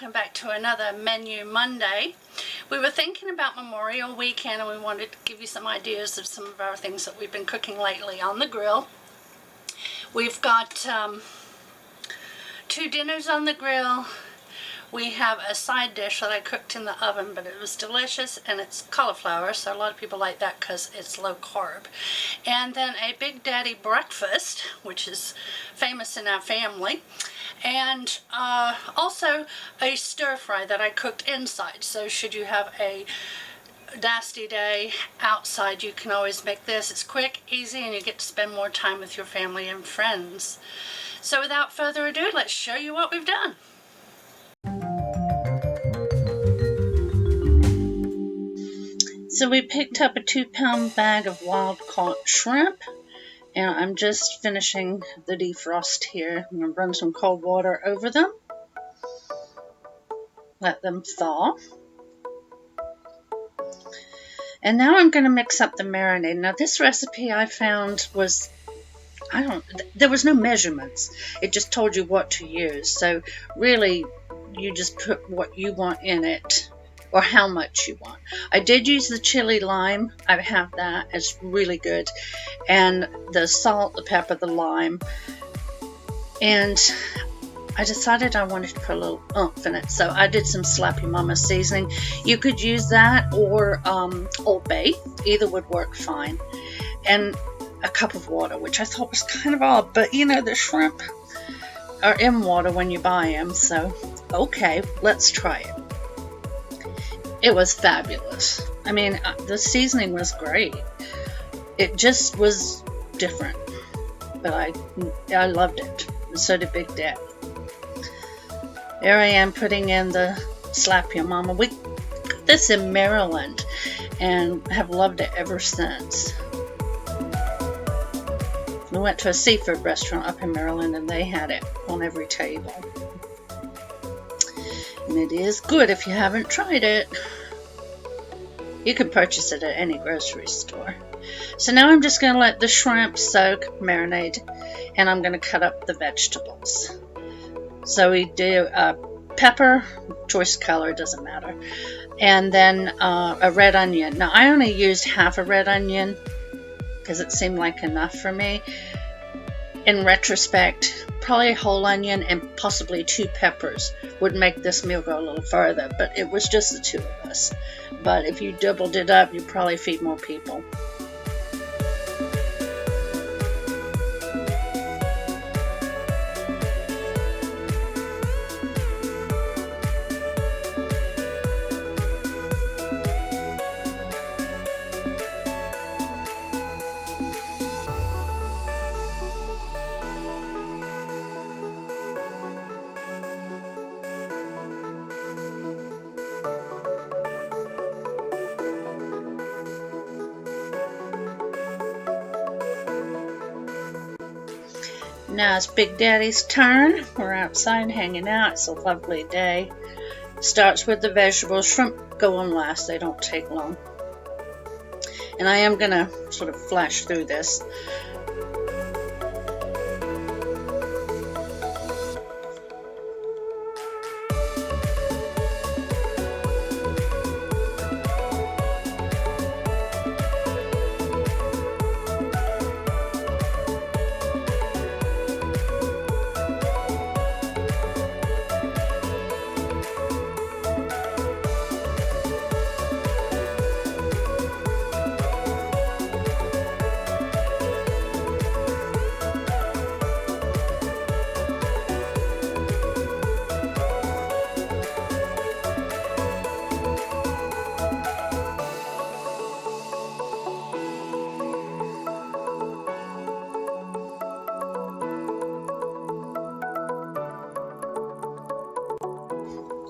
welcome back to another Menu Monday. We were thinking about Memorial Weekend and we wanted to give you some ideas of some of our things that we've been cooking lately on the grill. We've got 2 dinners on the grill. We have a side dish that I cooked in the oven, but it was delicious, and it's cauliflower, so a lot of people like that because it's low carb. And then a Big Daddy breakfast, which is famous in our family. And also a stir fry that I cooked inside. So should you have a nasty day outside, you can always make this. It's quick, easy, and you get to spend more time with your family and friends. So without further ado, let's show you what we've done. So we picked up a 2-pound bag of wild-caught shrimp, and I'm just finishing the defrost here. I'm going to run some cold water over them, let them thaw. And now I'm going to mix up the marinade. Now this recipe I found was, there was no measurements. It just told you what to use. So really, you just put what you want in it, or how much you want. I did use the chili lime. I have that. It's really good. And the salt, the pepper, the lime. And I decided I wanted to put a little oomph in it. So I did some Slappy Mama seasoning. You could use that or Old Bay. Either would work fine. And a cup of water, which I thought was kind of odd. But you know, the shrimp are in water when you buy them. So, okay, let's try it. It was fabulous. I mean, the seasoning was great. It just was different, but I loved it, and so did Big Daddy. There I am putting in the Slap Your Mama. We got this in Maryland and have loved it ever since. We went to a seafood restaurant up in Maryland and they had it on every table. And it is good if you haven't tried it. You can purchase it at any grocery store. So now I'm just going to let the shrimp soak, marinate, and I'm going to cut up the vegetables. So we do pepper, choice color, doesn't matter, and then a red onion. Now I only used half a red onion because it seemed like enough for me. In retrospect, probably a whole onion and possibly 2 peppers would make this meal go a little further, but it was just the 2 of us. But if you doubled it up, you'd probably feed more people. Now it's Big Daddy's turn. We're outside hanging out. It's a lovely day. Starts with the vegetables. Shrimp go on last. They don't take long. And I am going to sort of flash through this.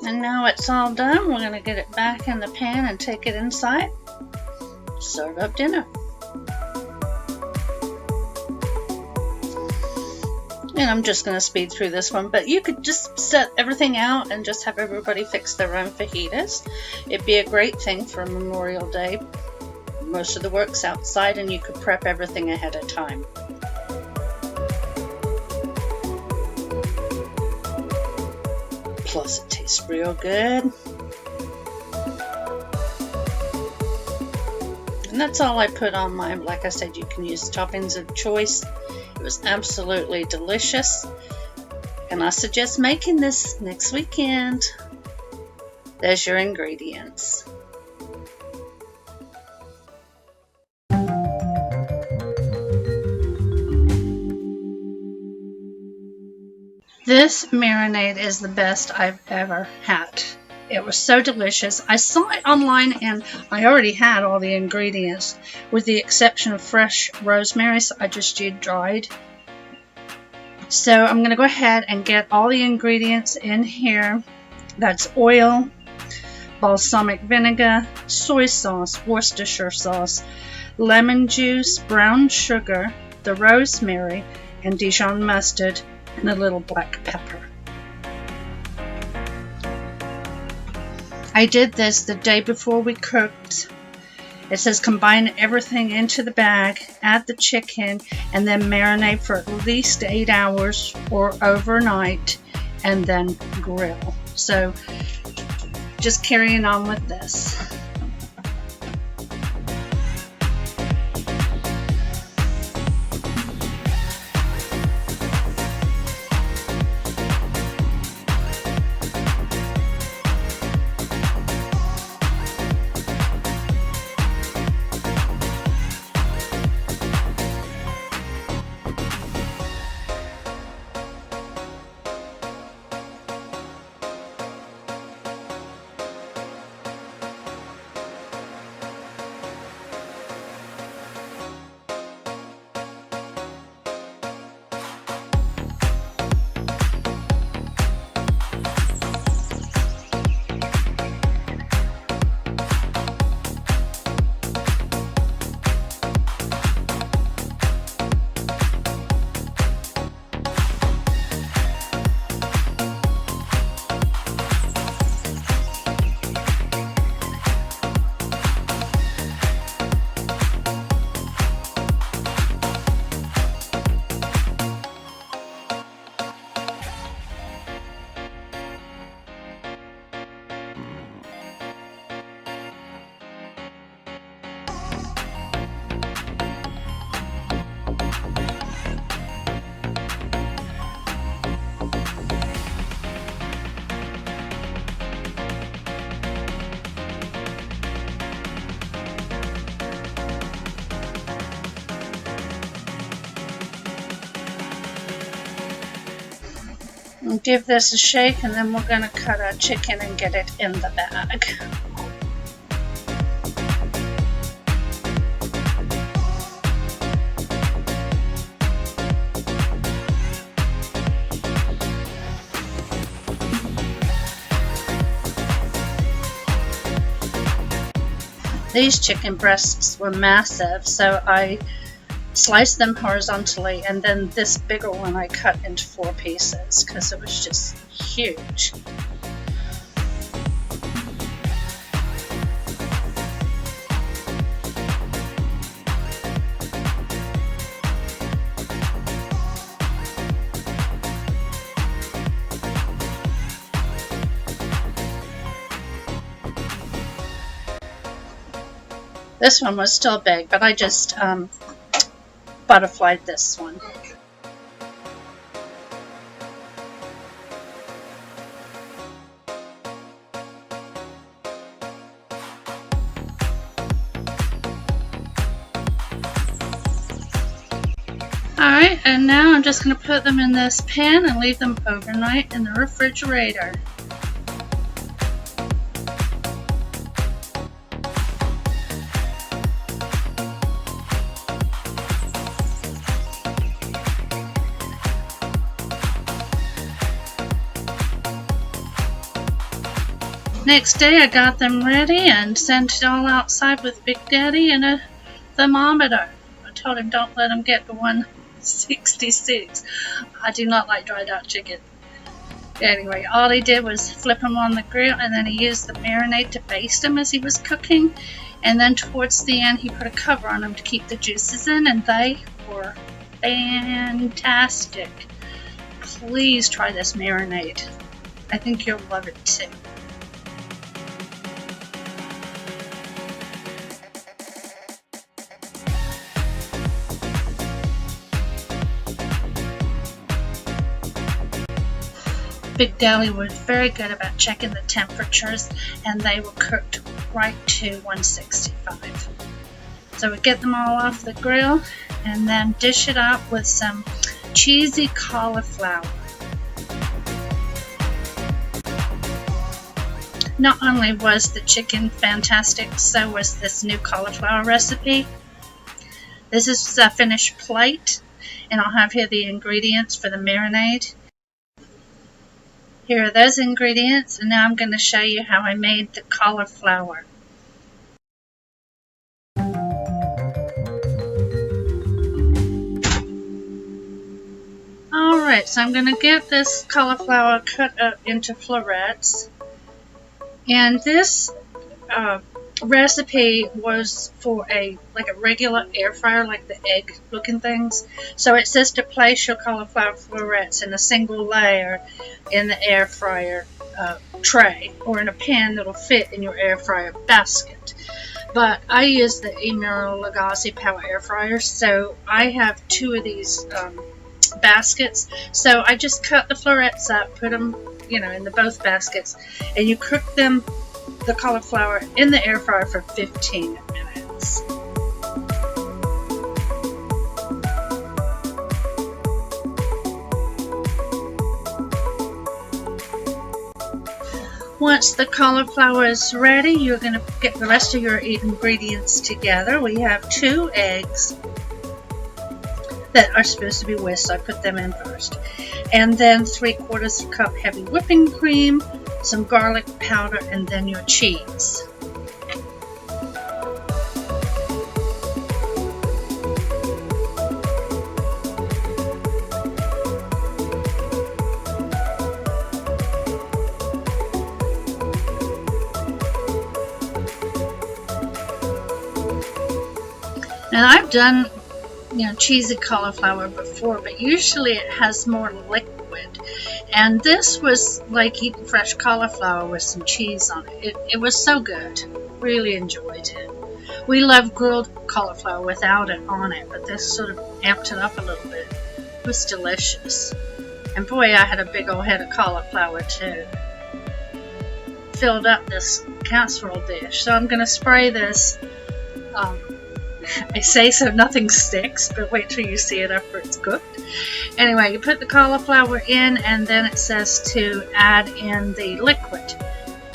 And now it's all done. We're going to get it back in the pan and take it inside. Serve up dinner. And I'm just going to speed through this one, but you could just set everything out and just have everybody fix their own fajitas. It'd be a great thing for Memorial Day. Most of the work's outside and you could prep everything ahead of time. Plus it tastes real good. And that's all I put on mine. Like I said, you can use toppings of choice. It was absolutely delicious. And I suggest making this next weekend. There's your ingredients. This marinade is the best I've ever had. It was so delicious. I saw it online and I already had all the ingredients with the exception of fresh rosemary, so I just used dried. So I'm going to go ahead and get all the ingredients in here. That's oil, balsamic vinegar, soy sauce, Worcestershire sauce, lemon juice, brown sugar, the rosemary, and Dijon mustard, and a little black pepper. I did this the day before we cooked. It says combine everything into the bag, add the chicken, and then marinate for at least 8 hours or overnight, and then grill. So just carrying on with this. And give this a shake, and then we're going to cut our chicken and get it in the bag. These chicken breasts were massive, so I sliced them horizontally, and then this bigger one I cut into 4 pieces because it was just huge. This one was still big, but I just butterflied this one. Alright, and now I'm just going to put them in this pan and leave them overnight in the refrigerator. Next day I got them ready and sent it all outside with Big Daddy and a thermometer. I told him don't let him get to 166. I do not like dried out chicken. Anyway, all he did was flip them on the grill, and then he used the marinade to baste them as he was cooking. And then towards the end he put a cover on them to keep the juices in, and they were fantastic. Please try this marinade. I think you'll love it too. Big Deli was very good about checking the temperatures, and they were cooked right to 165. So we get them all off the grill and then dish it up with some cheesy cauliflower. Not only was the chicken fantastic, so was this new cauliflower recipe. This is a finished plate, and I'll have here the ingredients for the marinade. Here are those ingredients, and now I'm going to show you how I made the cauliflower. Alright, so I'm going to get this cauliflower cut up into florets. And this recipe was for a regular air fryer, like the egg looking things. So it says to place your cauliflower florets in a single layer in the air fryer tray, or in a pan that'll fit in your air fryer basket. But I use the Emeril Lagasse power air fryer, so I have 2 of these baskets. So I just cut the florets up, put them in the both baskets, and you cook them, the cauliflower, in the air fryer for 15 minutes. Once the cauliflower is ready, you're going to get the rest of your ingredients together. We have 2 eggs that are supposed to be whisked, so I put them in first. And then 3/4 cup heavy whipping cream, some garlic powder, and then your cheese. Now I've done cheesy cauliflower before, but usually it has more liquid, and this was like eating fresh cauliflower with some cheese on it. It was so good. Really enjoyed it. We love grilled cauliflower without it on it, but this sort of amped it up a little bit. It was delicious. And boy, I had a big old head of cauliflower too. Filled up this casserole dish. So I'm going to spray this. I say so nothing sticks, but wait till you see it after it's cooked. Anyway, you put the cauliflower in, and then it says to add in the liquid.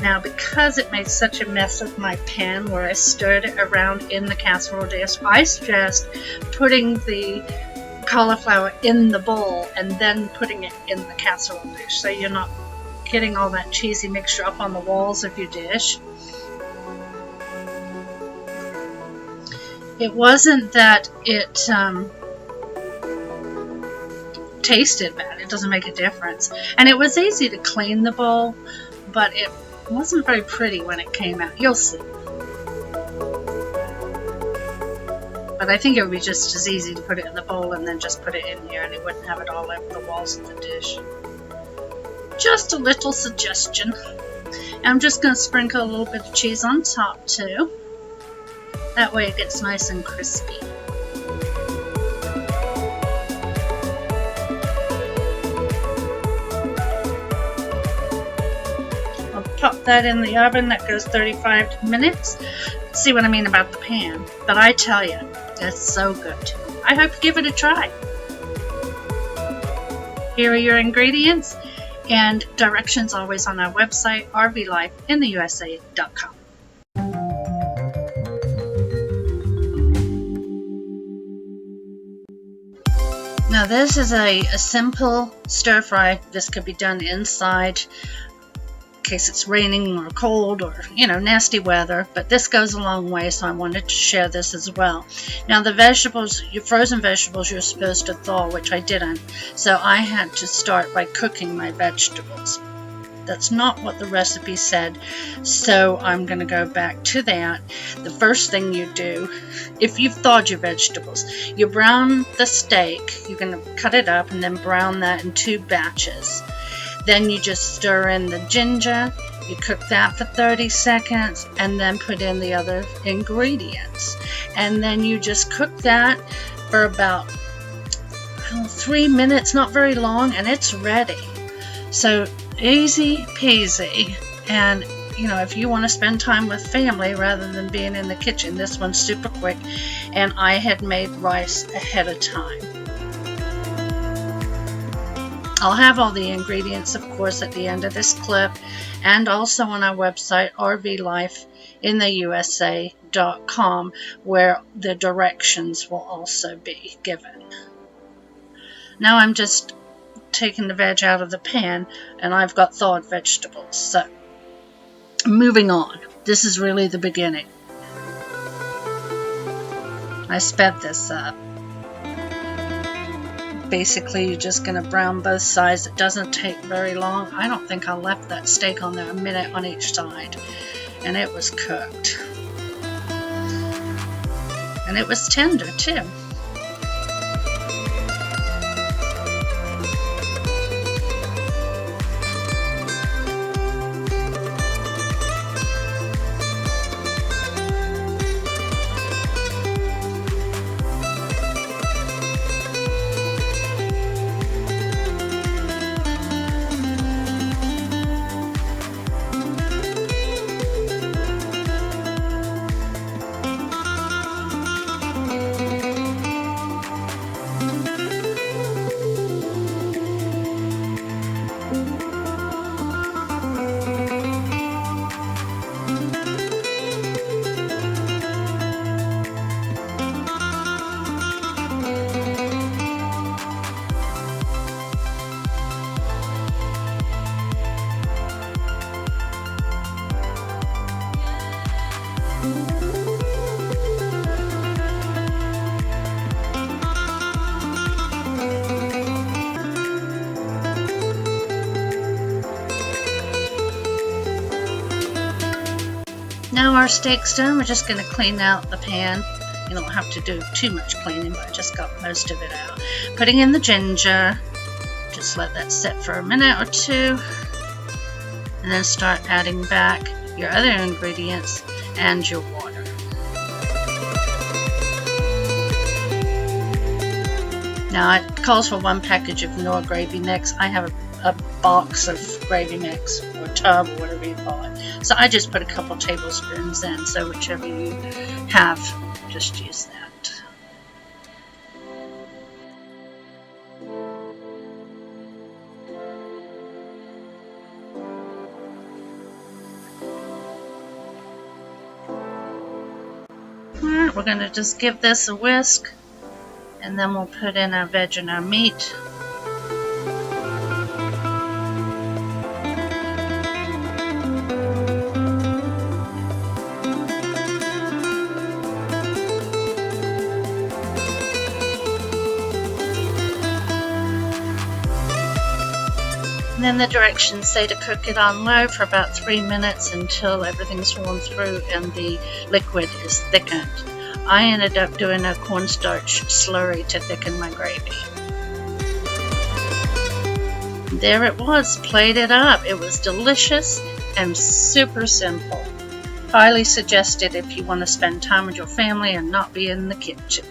Now, because it made such a mess with my pan where I stirred it around in the casserole dish, I suggest putting the cauliflower in the bowl and then putting it in the casserole dish, so you're not getting all that cheesy mixture up on the walls of your dish. It wasn't that it tasted bad. It doesn't make a difference. And it was easy to clean the bowl, but it wasn't very pretty when it came out. You'll see. But I think it would be just as easy to put it in the bowl and then just put it in here, and it wouldn't have it all over the walls of the dish. Just a little suggestion. And I'm just going to sprinkle a little bit of cheese on top too. That way it gets nice and crispy. I'll pop that in the oven. That goes 35 minutes. See what I mean about the pan. But I tell you, it's so good. I hope you give it a try. Here are your ingredients, and directions always on our website, rvlifeintheusa.com. Now this is a simple stir fry. This could be done inside in case it's raining or cold or nasty weather, but this goes a long way, so I wanted to share this as well. Now the vegetables, your frozen vegetables, you're supposed to thaw, which I didn't, so I had to start by cooking my vegetables. That's not what the recipe said, so I'm going to go back to that. The first thing you do, if you've thawed your vegetables, you brown the steak. You're going to cut it up and then brown that in 2 batches. Then you just stir in the ginger. You cook that for 30 seconds and then put in the other ingredients. And then you just cook that for about 3 minutes, not very long, and it's ready. So easy peasy. And if you want to spend time with family rather than being in the kitchen, this one's super quick. And I had made rice ahead of time. I'll have all the ingredients, of course, at the end of this clip, and also on our website, rvlifeintheusa.com, where the directions will also be given. Now I'm just taking the veg out of the pan, and I've got thawed vegetables. So, moving on. This is really the beginning. I sped this up. Basically, you're just going to brown both sides. It doesn't take very long. I don't think I left that steak on there a minute on each side. And it was cooked. And it was tender, too. Now our steak's done. We're just going to clean out the pan. You don't have to do too much cleaning, but I just got most of it out. Putting in the ginger. Just let that sit for a minute or two. And then start adding back your other ingredients and your water. Now it calls for 1 package of Knorr gravy mix. I have a box of gravy mix, or tub, or whatever you call it. So I just put a couple tablespoons in, so whichever you have, just use that. Alright, we're going to just give this a whisk, and then we'll put in our veg and our meat. And then the directions say to cook it on low for about 3 minutes until everything's warmed through and the liquid is thickened. I ended up doing a cornstarch slurry to thicken my gravy. There it was, plated up. It was delicious and super simple. Highly suggested if you want to spend time with your family and not be in the kitchen.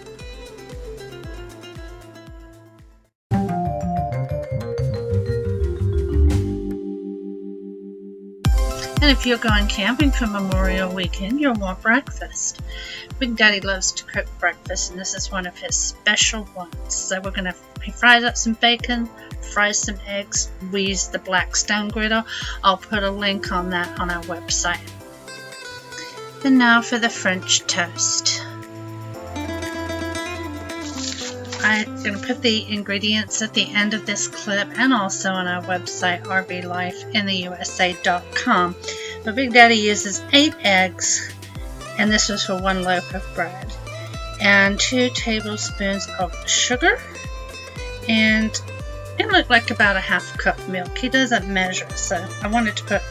And if you're going camping for Memorial Weekend, you'll want breakfast. Big Daddy loves to cook breakfast, and this is one of his special ones. So he fries up some bacon, fries some eggs. We use the Blackstone griddle. I'll put a link on that on our website. And now for the French toast. I'm going to put the ingredients at the end of this clip and also on our website, rvlifeintheusa.com. But Big Daddy uses 8 eggs, and this was for 1 loaf of bread, and 2 tablespoons of sugar, and it looked like about a ½ cup milk. He doesn't measure, so I wanted to put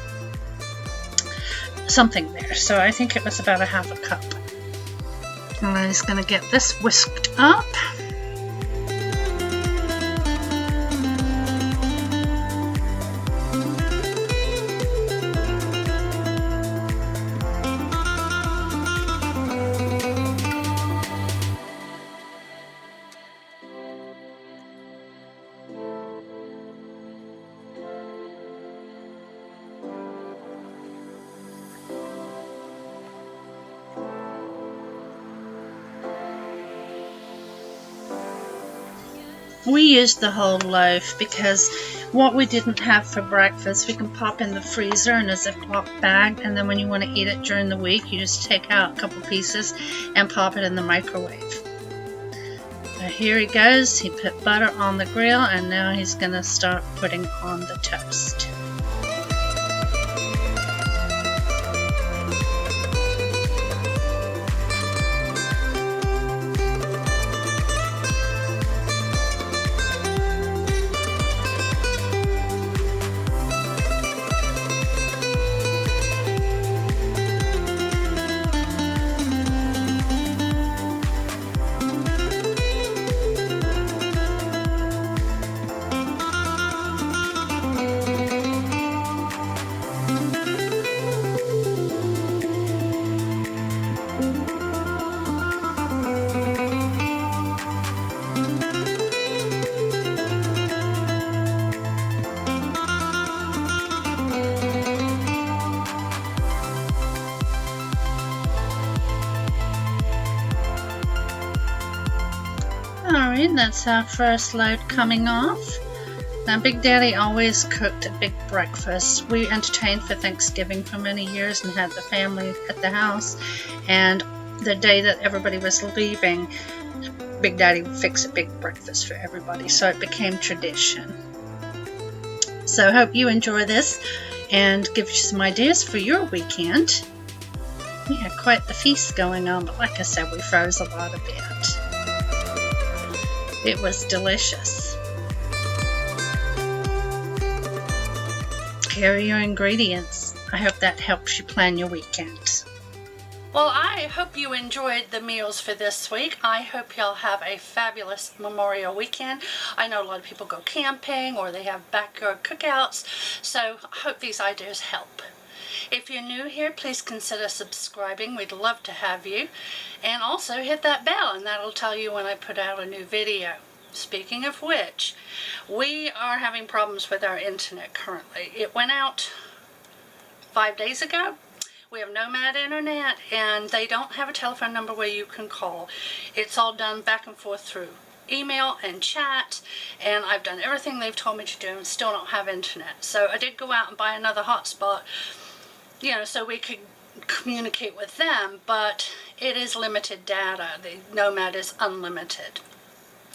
something there, so I think it was about a ½ cup. And I'm just going to get this whisked up. We used the whole loaf because what we didn't have for breakfast, we can pop in the freezer in a Ziploc bag, and then when you want to eat it during the week, you just take out a couple pieces and pop it in the microwave. So here he goes. He put butter on the grill, and now he's going to start putting on the toast. Alright, that's our first load coming off. Now, Big Daddy always cooked a big breakfast. We entertained for Thanksgiving for many years and had the family at the house. And the day that everybody was leaving, Big Daddy would fix a big breakfast for everybody. So it became tradition. So I hope you enjoy this and give you some ideas for your weekend. We had quite the feast going on, but like I said, we froze a lot of it. It was delicious. Here are your ingredients. I hope that helps you plan your weekend. Well, I hope you enjoyed the meals for this week. I hope y'all have a fabulous Memorial weekend. I know a lot of people go camping or they have backyard cookouts, so I hope these ideas help. If you're new here, please consider subscribing. We'd love to have you. And also hit that bell, and that'll tell you when I put out a new video. Speaking of which, we are having problems with our internet currently. It went out 5 days ago. We have Nomad Internet, and they don't have a telephone number where you can call. It's all done back and forth through email and chat, and I've done everything they've told me to do and still don't have internet. So I did go out and buy another hotspot, you know, so we could communicate with them, but it is limited data. The Nomad is unlimited.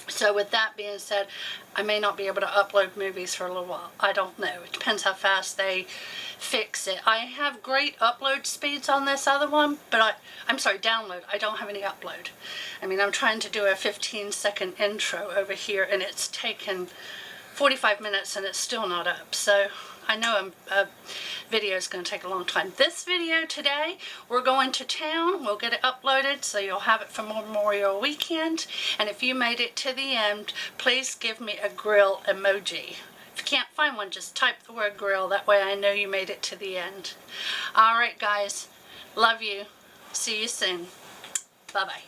So with that being said, I may not be able to upload movies for a little while. I don't know. It depends how fast they fix it. I have great upload speeds on this other one, but I'm sorry, download. I don't have any upload. I mean, I'm trying to do a 15-second intro over here, and it's taken 45 minutes, and it's still not up. So I know a video is going to take a long time. This video today, we're going to town. We'll get it uploaded so you'll have it for Memorial Weekend. And if you made it to the end, please give me a grill emoji. If you can't find one, just type the word grill. That way I know you made it to the end. Alright guys, love you. See you soon. Bye-bye.